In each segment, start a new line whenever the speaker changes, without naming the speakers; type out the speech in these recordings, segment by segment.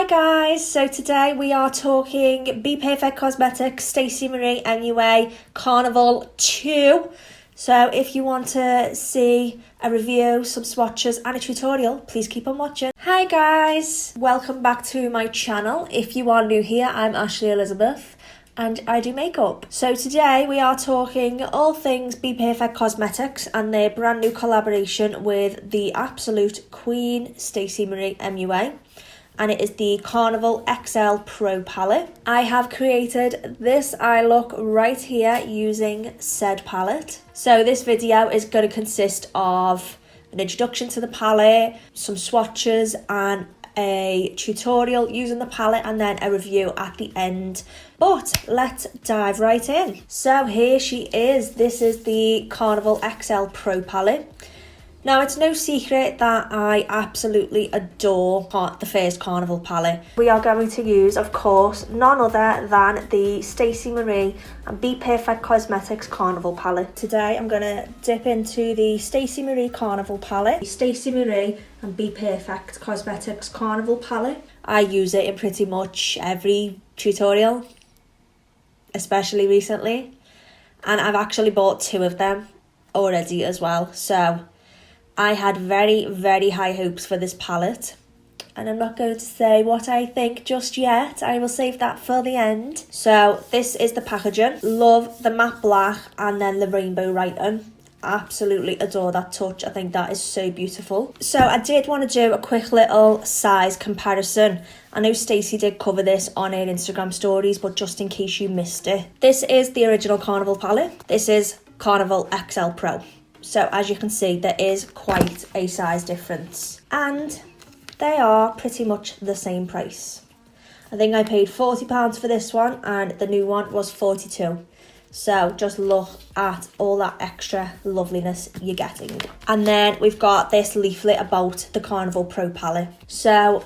Hi guys, so today we are talking Be Perfect Cosmetics, Stacey Marie MUA Carnival 2. So if you want to see a review, some swatches and a tutorial, please keep on watching. Hi guys, welcome back to my channel. If you are new here, I'm Ashley Elizabeth and I do makeup. So today we are talking all things Be Perfect Cosmetics and their brand new collaboration with the absolute queen Stacey Marie MUA. And it is the Carnival XL Pro palette. I have created this eye look right here using said palette. So this video is going to consist of an introduction to the palette, some swatches and a tutorial using the palette and then a review at the end. But let's dive right in. So here she is. This is the Carnival XL Pro palette. Now, it's no secret that I absolutely adore the first Carnival palette. We are going to use, of course, none other than the Stacey Marie and Be Perfect Cosmetics Carnival palette. Today, I'm going to dip into the Stacey Marie Carnival palette. The Stacey Marie and Be Perfect Cosmetics Carnival palette. I use it in pretty much every tutorial, especially recently. And I've actually bought 2 of them already as well. So I had very, very high hopes for this palette, and I'm not going to say what I think just yet. I will save that for the end. So this is the packaging. Love the matte black and then the rainbow writing. Absolutely adore that touch. I think that is so beautiful. So I did want to do a quick little size comparison. I know Stacey did cover this on her Instagram stories, but just in case you missed it. This is the original Carnival palette. This is Carnival XL Pro. So as you can see, there is quite a size difference and they are pretty much the same price. I think I paid £40 for this one and the new one was £42. So just look at all that extra loveliness you're getting. And then we've got this leaflet about the Carnival Pro palette. So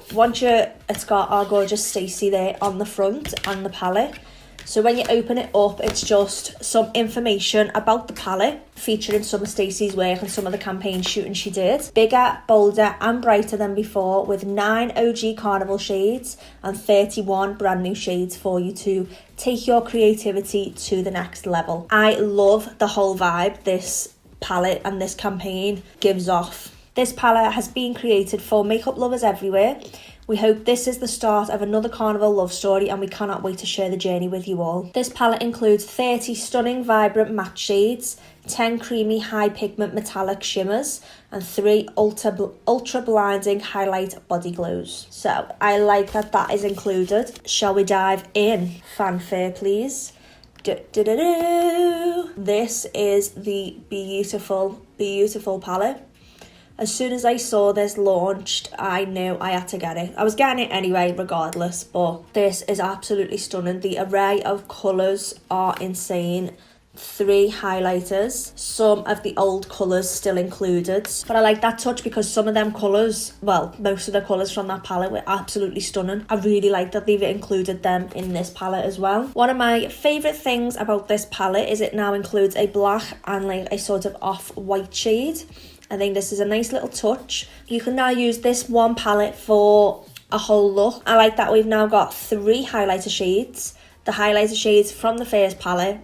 it's got our gorgeous Stacey there on the front and the palette. So when you open it up, it's just some information about the palette, featuring some of Stacey's work and some of the campaign shooting she did. Bigger, bolder and brighter than before, with 9 OG Carnival shades and 31 brand new shades for you to take your creativity to the next level. I love the whole vibe this palette and this campaign gives off. This palette has been created for makeup lovers everywhere. We hope this is the start of another Carnival love story and we cannot wait to share the journey with you all. This palette includes 30 stunning vibrant matte shades, 10 creamy high pigment metallic shimmers and 3 ultra blinding highlight body glows. So I like that is included. Shall we dive in? Fanfare please. This is the beautiful, beautiful palette. As soon as I saw this launched, I knew I had to get it. I was getting it anyway, regardless, but this is absolutely stunning. The array of colours are insane. 3 highlighters, some of the old colours still included. But I like that touch because some of them colours, well, most of the colours from that palette were absolutely stunning. I really like that they've included them in this palette as well. One of my favourite things about this palette is it now includes a black and like a sort of off-white shade. I think this is a nice little touch. You can now use this one palette for a whole look. I like that we've now got 3 highlighter shades. The highlighter shades from the first palette,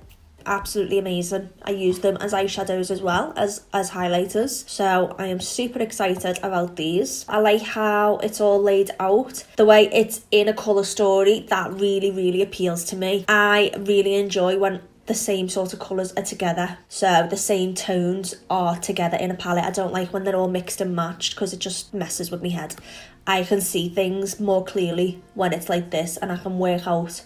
absolutely amazing. I use them as eyeshadows as well as highlighters. So I am super excited about these. I like how it's all laid out. The way it's in a colour story, that really, really appeals to me. I really enjoy when the same sort of colours are together, so the same tones are together in a palette. I don't like when they're all mixed and matched because it just messes with my head. I can see things more clearly when it's like this and I can work out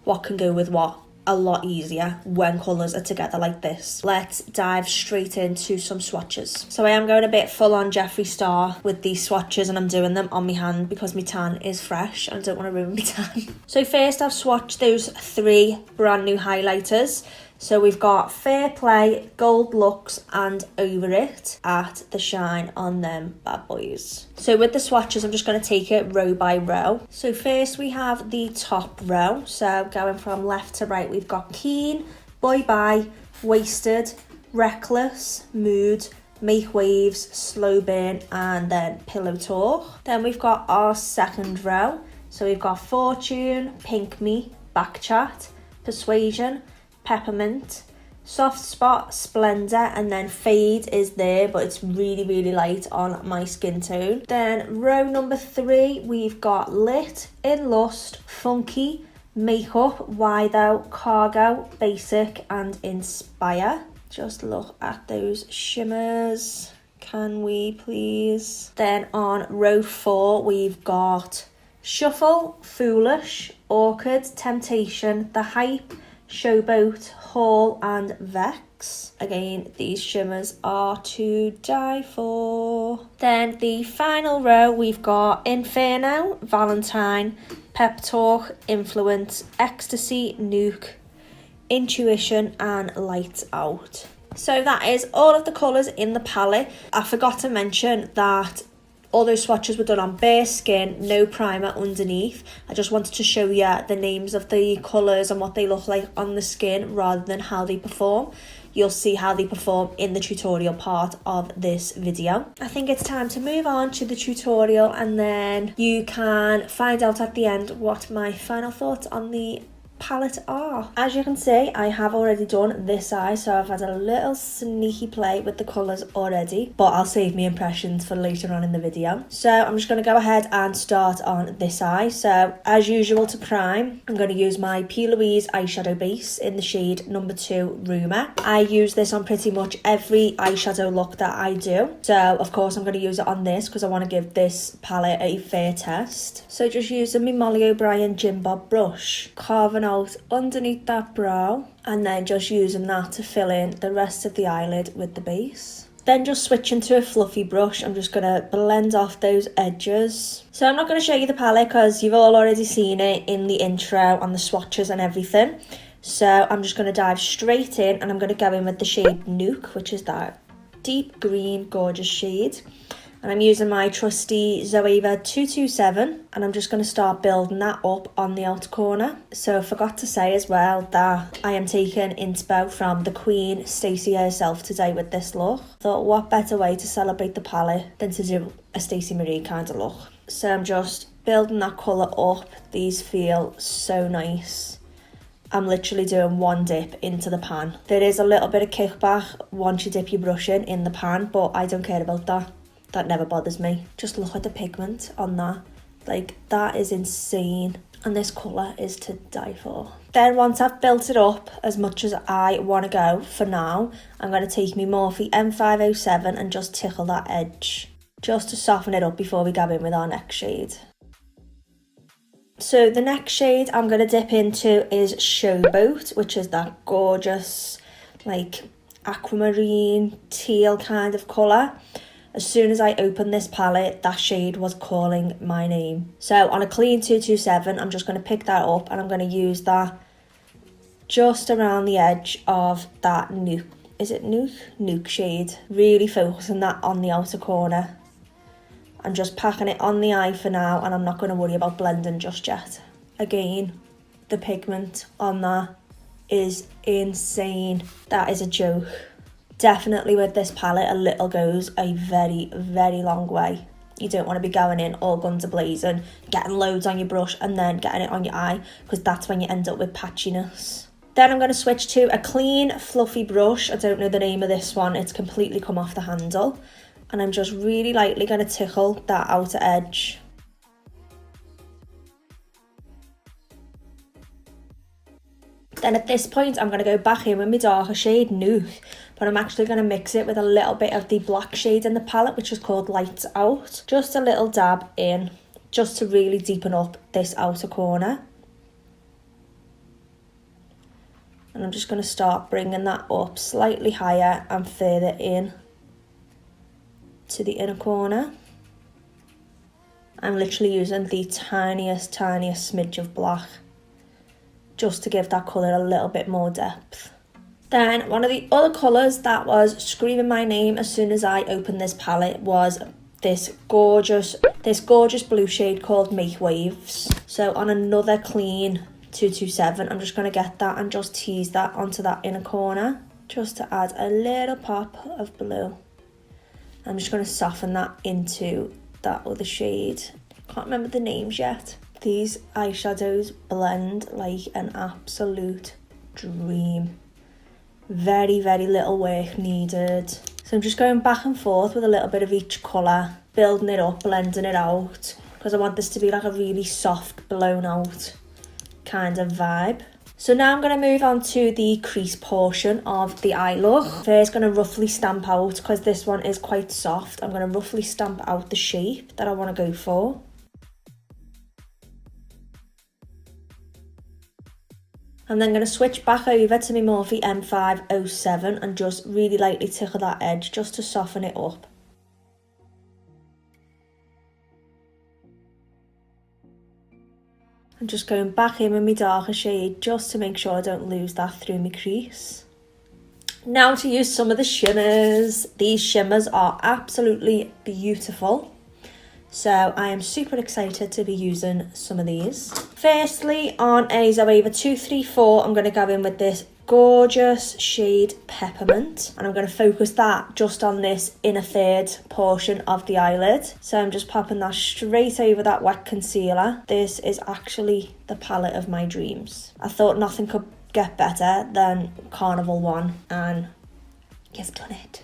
what can go with what a lot easier when colours are together like this. Let's dive straight into some swatches. So I am going a bit full on Jeffree Star with these swatches and I'm doing them on my hand because my tan is fresh and I don't want to ruin my tan. So first I've swatched those 3 brand new highlighters. So we've got Fair Play, Gold Lux and Over It at the shine on them bad boys. So with the swatches, I'm just going to take it row by row. So first we have the top row. So going from left to right, we've got Keen, Boy Bye, Wasted, Reckless, Mood, Make Waves, Slow Burn and then Pillow Talk. Then we've got our second row. So we've got Fortune, Pink Me, Backchat, Persuasion, Peppermint, Soft Spot, Splendor, and then Fade is there, but it's really, really light on my skin tone. Then row number 3, we've got Lit, In Lust, Funky, Makeup, Why Though, Cargo, Basic, and Inspire. Just look at those shimmers. Can we please? Then on row 4, we've got Shuffle, Foolish, Orchid, Temptation, The Hype, Showboat, Haul, and Vex. Again, these shimmers are to die for. Then the final row, we've got Inferno, Valentine, Pep Talk, Influence, Ecstasy, Nuke, Intuition, and Lights Out. So that is all of the colours in the palette. I forgot to mention that all those swatches were done on bare skin, no primer underneath. I just wanted to show you the names of the colours and what they look like on the skin rather than how they perform. You'll see how they perform in the tutorial part of this video. I think it's time to move on to the tutorial, and then you can find out at the end what my final thoughts on the palette are. As you can see, I have already done this eye, so I've had a little sneaky play with the colours already, but I'll save my impressions for later on in the video. So I'm just going to go ahead and start on this eye. So as usual, to prime, I'm going to use my P. Louise eyeshadow base in the shade number 2 Rumour. I use this on pretty much every eyeshadow look that I do, so of course I'm going to use it on this because I want to give this palette a fair test. So just using my Molly O'Brien Jim Bob brush, carving out underneath that brow, and then just using that to fill in the rest of the eyelid with the base. Then just switching to a fluffy brush, I'm just going to blend off those edges. So I'm not going to show you the palette because you've all already seen it in the intro and the swatches and everything. So I'm just going to dive straight in, and I'm going to go in with the shade Nuke, which is that deep green gorgeous shade. And I'm using my trusty Zoeva 227, and I'm just going to start building that up on the outer corner. So I forgot to say as well that I am taking inspo from the Queen, Stacey herself, today with this look. Thought what better way to celebrate the palette than to do a Stacey Marie kind of look. So I'm just building that colour up. These feel so nice. I'm literally doing one dip into the pan. There is a little bit of kickback once you dip your brush in the pan, but I don't care about that. That never bothers me. Just look at the pigment on that. Like, that is insane. And this colour is to die for. Then once I've built it up as much as I want to go for now, I'm going to take my Morphe M507 and just tickle that edge, just to soften it up before we go in with our next shade. So the next shade I'm going to dip into is Showboat, which is that gorgeous, like, aquamarine, teal kind of colour. As soon as I opened this palette, that shade was calling my name. So on a clean 227, I'm just going to pick that up, and I'm going to use that just around the edge of that Nuke. Is it Nuke? Nuke shade. Really focusing that on the outer corner. I'm just packing it on the eye for now, and I'm not going to worry about blending just yet. Again, the pigment on that is insane. That is a joke. Definitely with this palette, a little goes a very, very long way. You don't want to be going in all guns a-blazing, getting loads on your brush and then getting it on your eye, because that's when you end up with patchiness. Then I'm going to switch to a clean, fluffy brush. I don't know the name of this one. It's completely come off the handle. And I'm just really lightly going to tickle that outer edge. Then at this point, I'm going to go back in with my darker shade, Nuke, but I'm actually going to mix it with a little bit of the black shade in the palette, which is called Lights Out. Just a little dab in, just to really deepen up this outer corner. And I'm just going to start bringing that up slightly higher and further in to the inner corner. I'm literally using the tiniest smidge of black, just to give that colour a little bit more depth. Then one of the other colours that was screaming my name as soon as I opened this palette was this gorgeous blue shade called Make Waves. So on another clean 227, I'm just going to get that and just tease that onto that inner corner, just to add a little pop of blue. I'm just going to soften that into that other shade. Can't remember the names yet. These eyeshadows blend like an absolute dream. Very, very little work needed. So I'm just going back and forth with a little bit of each colour, building it up, blending it out, because I want this to be like a really soft, blown out kind of vibe. So now I'm going to move on to the crease portion of the eye look. First, going to roughly stamp out, because this one is quite soft, I'm going to roughly stamp out the shape that I want to go for. I'm then going to switch back over to my Morphe M507 and just really lightly tickle that edge just to soften it up. I'm just going back in with my darker shade just to make sure I don't lose that through my crease. Now to use some of the shimmers. These shimmers are absolutely beautiful. So I am super excited to be using some of these. Firstly, on a Zoeva 234, I'm going to go in with this gorgeous shade Peppermint. And I'm going to focus that just on this inner third portion of the eyelid. So I'm just popping that straight over that wet concealer. This is actually the palette of my dreams. I thought nothing could get better than Carnival one, and you've done it.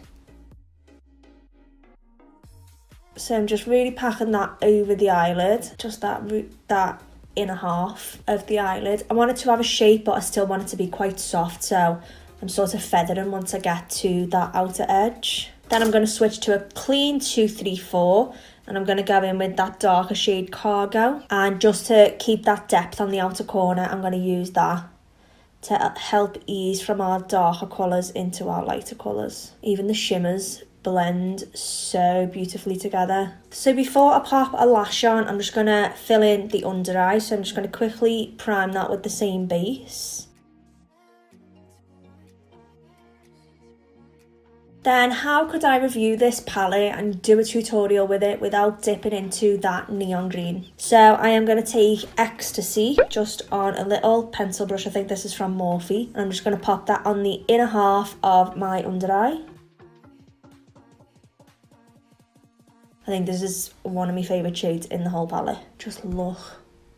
So I'm just really packing that over the eyelid, just that inner half of the eyelid. I want it to have a shape, but I still want it to be quite soft, so I'm sort of feathering once I get to that outer edge. Then I'm going to switch to a clean 234, and I'm going to go in with that darker shade Cargo. And just to keep that depth on the outer corner, I'm going to use that to help ease from our darker colours into our lighter colours. Even the shimmers blend so beautifully together. So before I pop a lash on, I'm just going to fill in the under eye. So I'm just going to quickly prime that with the same base. Then how could I review this palette and do a tutorial with it without dipping into that neon green? So I am going to take Ecstasy just on a little pencil brush. I think this is from Morphe. And I'm just going to pop that on the inner half of my under eye. I think this is one of my favourite shades in the whole palette. Just look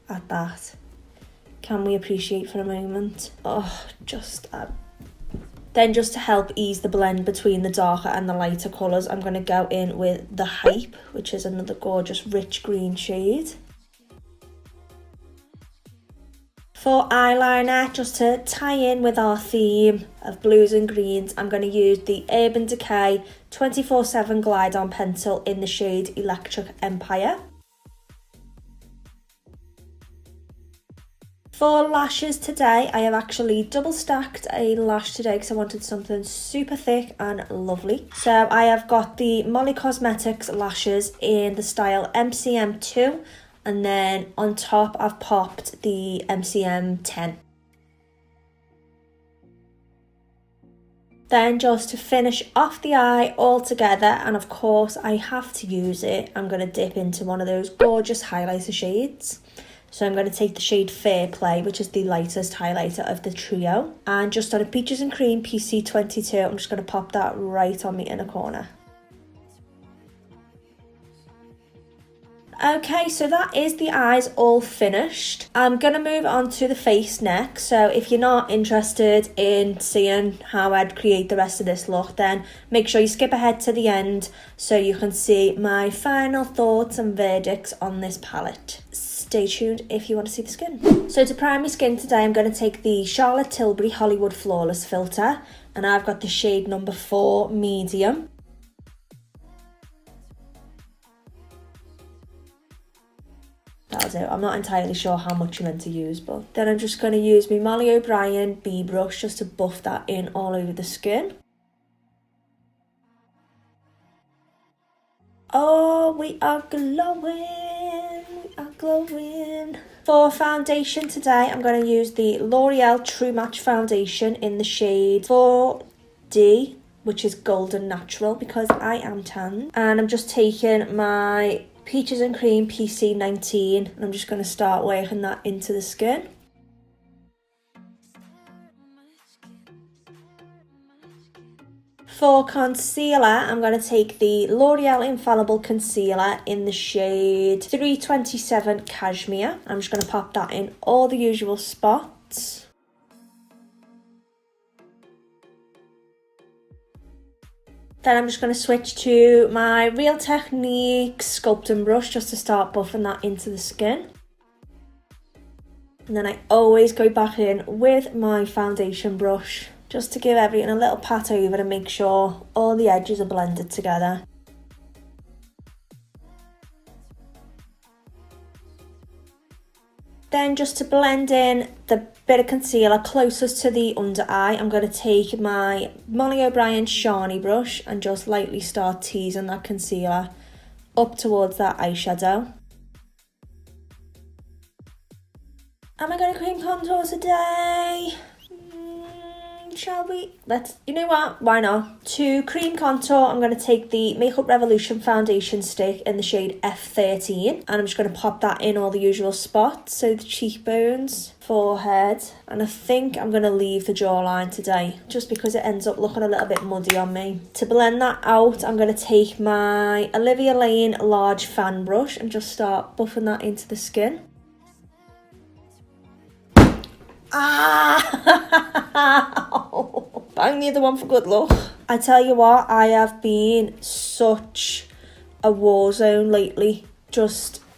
at that. Can we appreciate for a moment? Oh, Then just to help ease the blend between the darker and the lighter colours, I'm going to go in with the Hype, which is another gorgeous rich green shade. For eyeliner, just to tie in with our theme of blues and greens, I'm going to use the Urban Decay 24/7 Glide On Pencil in the shade Electric Empire. For lashes today, I have actually double stacked a lash today because I wanted something super thick and lovely. So I have got the Molly Cosmetics lashes in the style MCM2, and then on top I've popped the MCM10. Then just to finish off the eye all together, and of course I have to use it, I'm going to dip into one of those gorgeous highlighter shades. So I'm going to take the shade Fair Play, which is the lightest highlighter of the trio. And just on a Peaches and Cream PC22, I'm just going to pop that right on the inner corner. Okay, so that is the eyes all finished. I'm going to move on to the face next. So if you're not interested in seeing how I'd create the rest of this look, then make sure you skip ahead to the end so you can see my final thoughts and verdicts on this palette. Stay tuned if you want to see the skin. So to prime my skin today, I'm going to take the Charlotte Tilbury Hollywood Flawless filter, and I've got the shade number 4 medium. That'll do. I'm not entirely sure how much you're meant to use, but then I'm just going to use my Molly O'Brien B brush just to buff that in all over the skin. Oh, we are glowing. We are glowing. For foundation today, I'm going to use the L'Oreal True Match Foundation in the shade 4D, which is Golden Natural, because I am tan. And I'm just taking my Peaches and Cream PC19, and I'm just going to start working that into the skin. For concealer, I'm going to take the L'Oreal Infallible Concealer in the shade 327 Cashmere. I'm just going to pop that in all the usual spots. Then I'm just going to switch to my Real Technique sculpting brush just to start buffing that into the skin. And then I always go back in with my foundation brush just to give everything a little pat over and make sure all the edges are blended together. Then just to blend in the bit of concealer closest to the under eye, I'm going to take my Molly O'Brien Shiny brush and just lightly start teasing that concealer up towards that eyeshadow. Am I going to cream contour today? Shall we? You know what? Why not? To cream contour, I'm going to take the Makeup Revolution foundation stick in the shade F13. And I'm just going to pop that in all the usual spots. So the cheekbones, forehead. And I think I'm going to leave the jawline today, just because it ends up looking a little bit muddy on me. To blend that out, I'm going to take my Olivia Lane large fan brush and just start buffing that into the skin. Bang the other one for good luck. I tell you what, I have been such a war zone lately.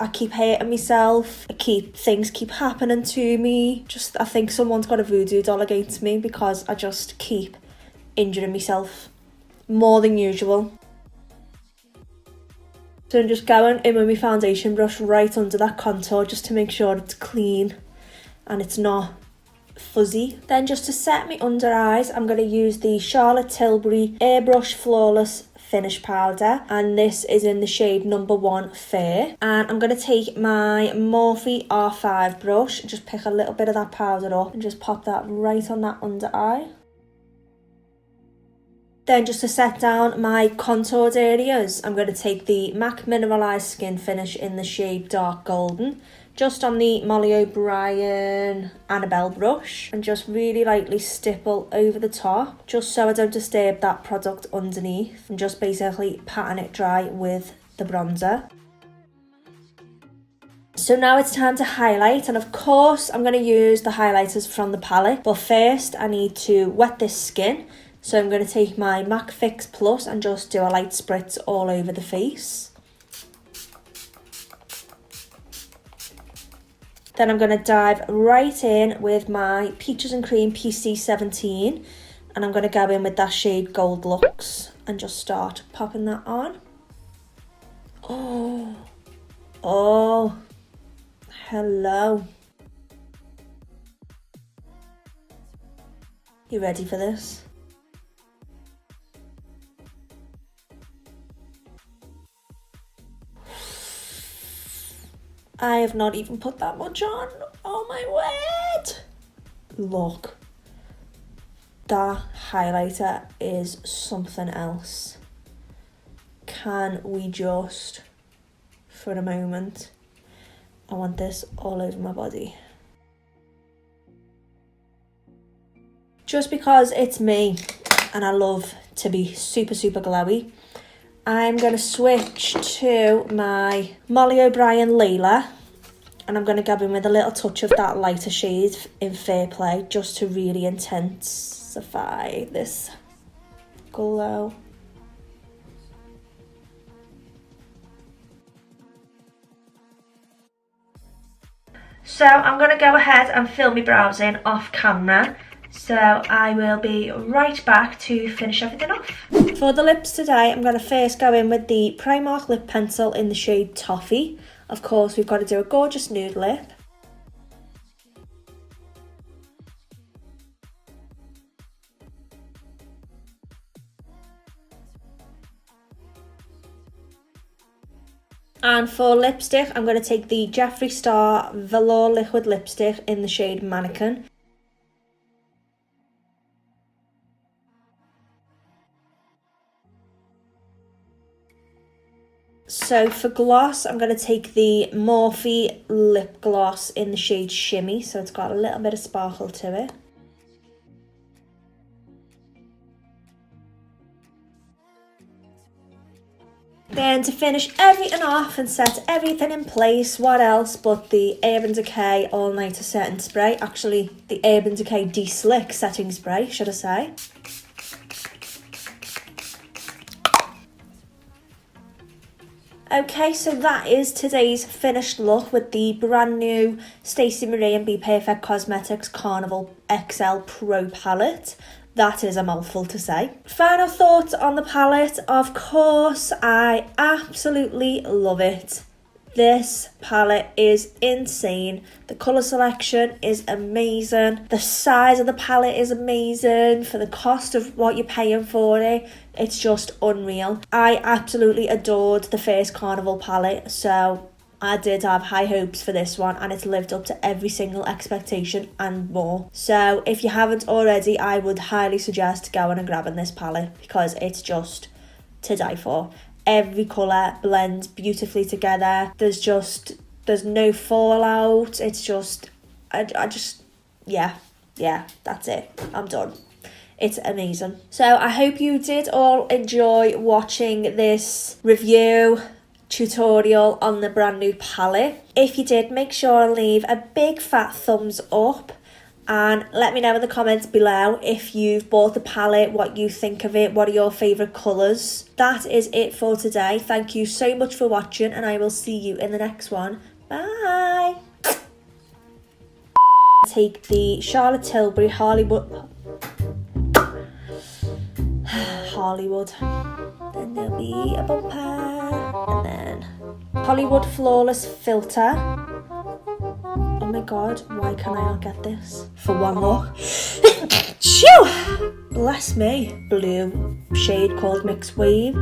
I keep hating myself. Things keep happening to me. I think someone's got a voodoo doll against me because I just keep injuring myself more than usual. So I'm just going in with my foundation brush right under that contour just to make sure it's clean and it's not fuzzy. Then just to set my under eyes, I'm going to use the Charlotte Tilbury Airbrush Flawless Finish Powder, and this is in the shade number 1 Fair. And I'm going to take my Morphe R5 brush and just pick a little bit of that powder up and just pop that right on that under eye. Then just to set down my contoured areas, I'm going to take the MAC Mineralized Skin Finish in the shade Dark Golden, just on the Molly O'Brien Annabelle brush, and just really lightly stipple over the top, just so I don't disturb that product underneath, and just basically patting it dry with the bronzer. So now it's time to highlight, and of course I'm going to use the highlighters from the palette, but first I need to wet this skin. So I'm going to take my MAC Fix Plus and just do a light spritz all over the face. Then I'm going to dive right in with my Peaches and Cream PC17, and I'm going to go in with that shade Gold Lux and just start popping that on. Oh, hello. You ready for this? I have not even put that much on. Oh my word! Look. That highlighter is something else. Can we just, for a moment, I want this all over my body. Just because it's me and I love to be super, super glowy, I'm going to switch to my Molly O'Brien Layla, and I'm going to go in with a little touch of that lighter shade in Fair Play just to really intensify this glow. So I'm going to go ahead and fill my brows in off camera. So I will be right back to finish everything off. For the lips today, I'm going to first go in with the Primark lip pencil in the shade Toffee. Of course, we've got to do a gorgeous nude lip. And for lipstick, I'm going to take the Jeffree Star Velour Liquid Lipstick in the shade Mannequin. So for gloss, I'm going to take the Morphe lip gloss in the shade Shimmy, so it's got a little bit of sparkle to it. Then to finish everything off and set everything in place, what else but the Urban Decay All Nighter Setting Spray. Actually, the Urban Decay De-Slick Setting Spray, should I say. Okay, so that is today's finished look with the brand new Stacey Marie and Be Perfect Cosmetics Carnival XL Pro palette. That is a mouthful to say. Final thoughts on the palette. Of course, I absolutely love it. This palette is insane. The colour selection is amazing. The size of the palette is amazing. For the cost of what you're paying for it, it's just unreal. I absolutely adored the first Carnival palette, so I did have high hopes for this one, and it's lived up to every single expectation and more. So if you haven't already, I would highly suggest going and grabbing this palette because it's just to die for. Every colour blends beautifully together. There's no fallout. It's just, yeah, that's it. I'm done. It's amazing. So I hope you did all enjoy watching this review tutorial on the brand new palette. If you did, make sure and leave a big fat thumbs up. And let me know in the comments below if you've bought the palette, what you think of it, what are your favourite colours. That is it for today. Thank you so much for watching, and I will see you in the next one. Bye! Take the Charlotte Tilbury Hollywood. Then there'll be a bumper, and then Hollywood Flawless Filter. Oh my god, why can I not get this? For one look. Shoo! Bless me. Blue shade called Mixed Wave.